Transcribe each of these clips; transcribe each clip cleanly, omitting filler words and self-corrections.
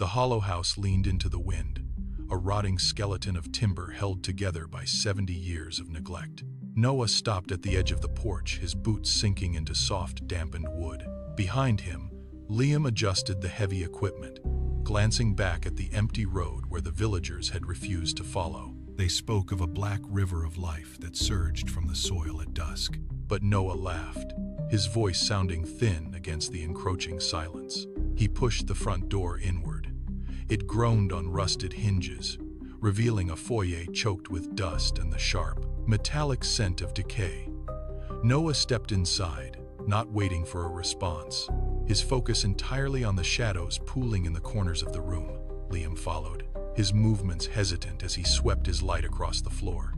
The hollow house leaned into the wind, a rotting skeleton of timber held together by 70 years of neglect. Noah stopped at the edge of the porch, his boots sinking into soft, dampened wood. Behind him, Liam adjusted the heavy equipment, glancing back at the empty road where the villagers had refused to follow. They spoke of a black river of life that surged from the soil at dusk. But Noah laughed, his voice sounding thin against the encroaching silence. He pushed the front door inward. It groaned on rusted hinges, revealing a foyer choked with dust and the sharp, metallic scent of decay. Noah stepped inside, not waiting for a response, his focus entirely on the shadows pooling in the corners of the room. Liam followed, his movements hesitant as he swept his light across the floor.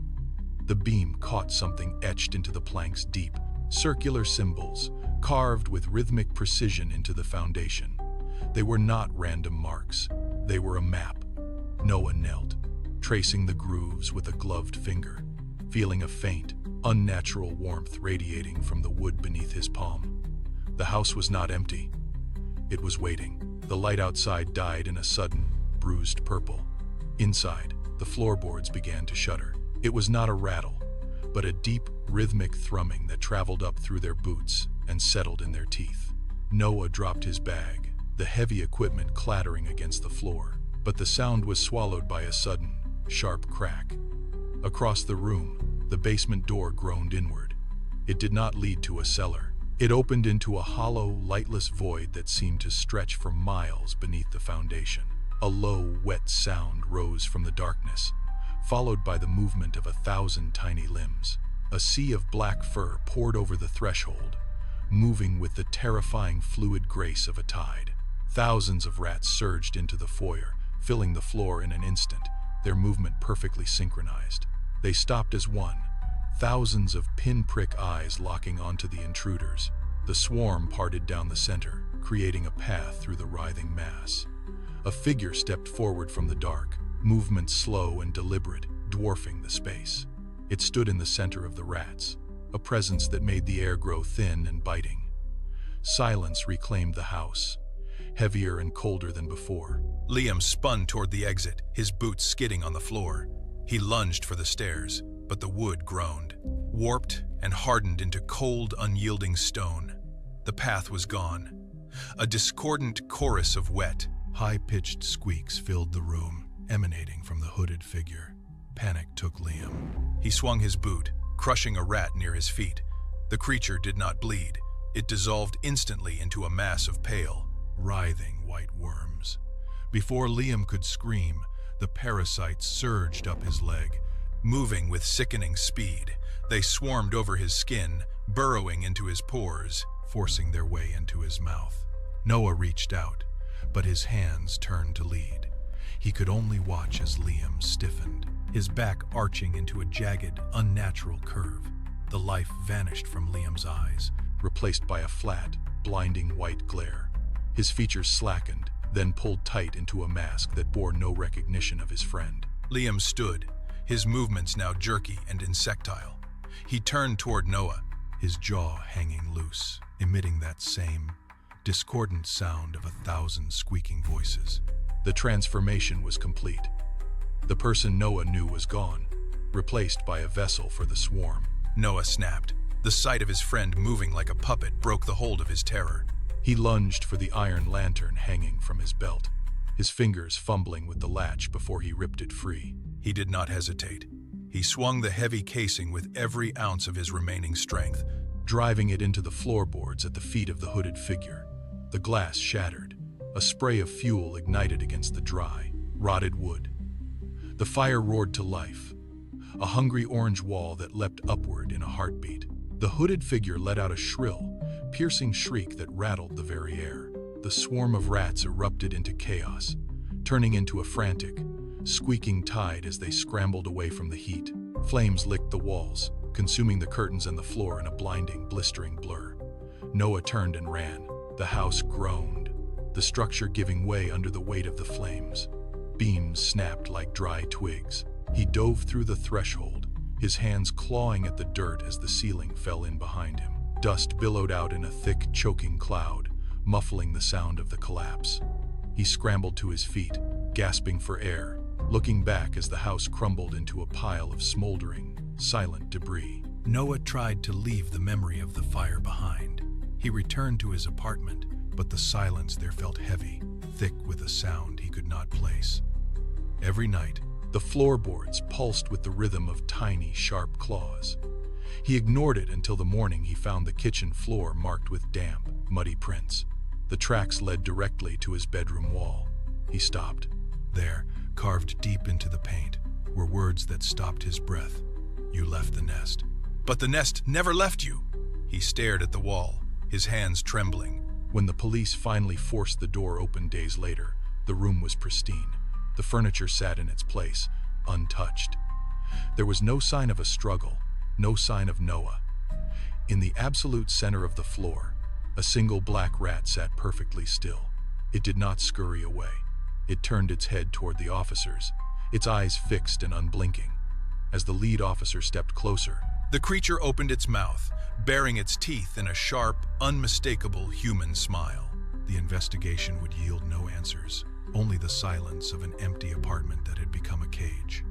The beam caught something etched into the planks deep, circular symbols, carved with rhythmic precision into the foundation. They were not random marks. They were a map. Noah knelt, tracing the grooves with a gloved finger, feeling a faint, unnatural warmth radiating from the wood beneath his palm. The house was not empty. It was waiting. The light outside died in a sudden, bruised purple. Inside, the floorboards began to shudder. It was not a rattle, but a deep, rhythmic thrumming that traveled up through their boots and settled in their teeth. Noah dropped his bag, the heavy equipment clattering against the floor, but the sound was swallowed by a sudden, sharp crack. Across the room, the basement door groaned inward. It did not lead to a cellar. It opened into a hollow, lightless void that seemed to stretch for miles beneath the foundation. A low, wet sound rose from the darkness, followed by the movement of 1,000 tiny limbs. A sea of black fur poured over the threshold, moving with the terrifying fluid grace of a tide. Thousands of rats surged into the foyer, filling the floor in an instant, their movement perfectly synchronized. They stopped as one, thousands of pinprick eyes locking onto the intruders. The swarm parted down the center, creating a path through the writhing mass. A figure stepped forward from the dark, movement slow and deliberate, dwarfing the space. It stood in the center of the rats, a presence that made the air grow thin and biting. Silence reclaimed the house, heavier and colder than before. Liam spun toward the exit, his boots skidding on the floor. He lunged for the stairs, but the wood groaned, warped and hardened into cold, unyielding stone. The path was gone. A discordant chorus of wet, high-pitched squeaks filled the room, emanating from the hooded figure. Panic took Liam. He swung his boot, crushing a rat near his feet. The creature did not bleed. It dissolved instantly into a mass of pale, writhing white worms. Before Liam could scream, the parasites surged up his leg. Moving with sickening speed, they swarmed over his skin, burrowing into his pores, forcing their way into his mouth. Noah reached out, but his hands turned to lead. He could only watch as Liam stiffened, his back arching into a jagged, unnatural curve. The life vanished from Liam's eyes, replaced by a flat, blinding white glare. His features slackened, then pulled tight into a mask that bore no recognition of his friend. Liam stood, his movements now jerky and insectile. He turned toward Noah, his jaw hanging loose, emitting that same discordant sound of 1,000 squeaking voices. The transformation was complete. The person Noah knew was gone, replaced by a vessel for the swarm. Noah snapped. The sight of his friend moving like a puppet broke the hold of his terror. He lunged for the iron lantern hanging from his belt, his fingers fumbling with the latch before he ripped it free. He did not hesitate. He swung the heavy casing with every ounce of his remaining strength, driving it into the floorboards at the feet of the hooded figure. The glass shattered. A spray of fuel ignited against the dry, rotted wood. The fire roared to life, a hungry orange wall that leapt upward in a heartbeat. The hooded figure let out a shrill, piercing shriek that rattled the very air. The swarm of rats erupted into chaos, turning into a frantic, squeaking tide as they scrambled away from the heat. Flames licked the walls, consuming the curtains and the floor in a blinding, blistering blur. Noah turned and ran. The house groaned, the structure giving way under the weight of the flames. Beams snapped like dry twigs. He dove through the threshold, his hands clawing at the dirt as the ceiling fell in behind him. Dust billowed out in a thick, choking cloud, muffling the sound of the collapse. He scrambled to his feet, gasping for air, looking back as the house crumbled into a pile of smoldering, silent debris. Noah tried to leave the memory of the fire behind. He returned to his apartment, but the silence there felt heavy, thick with a sound he could not place. Every night, the floorboards pulsed with the rhythm of tiny, sharp claws. He ignored it until the morning he found the kitchen floor marked with damp, muddy prints. The tracks led directly to his bedroom wall. He stopped. There, carved deep into the paint, were words that stopped his breath. "You left the nest." "But the nest never left you!" He stared at the wall, his hands trembling. When the police finally forced the door open days later, the room was pristine. The furniture sat in its place, untouched. There was no sign of a struggle, no sign of Noah. In the absolute center of the floor, a single black rat sat perfectly still. It did not scurry away. It turned its head toward the officers, its eyes fixed and unblinking. As the lead officer stepped closer, the creature opened its mouth, baring its teeth in a sharp, unmistakable human smile. The investigation would yield no answers, only the silence of an empty apartment that had become a cage.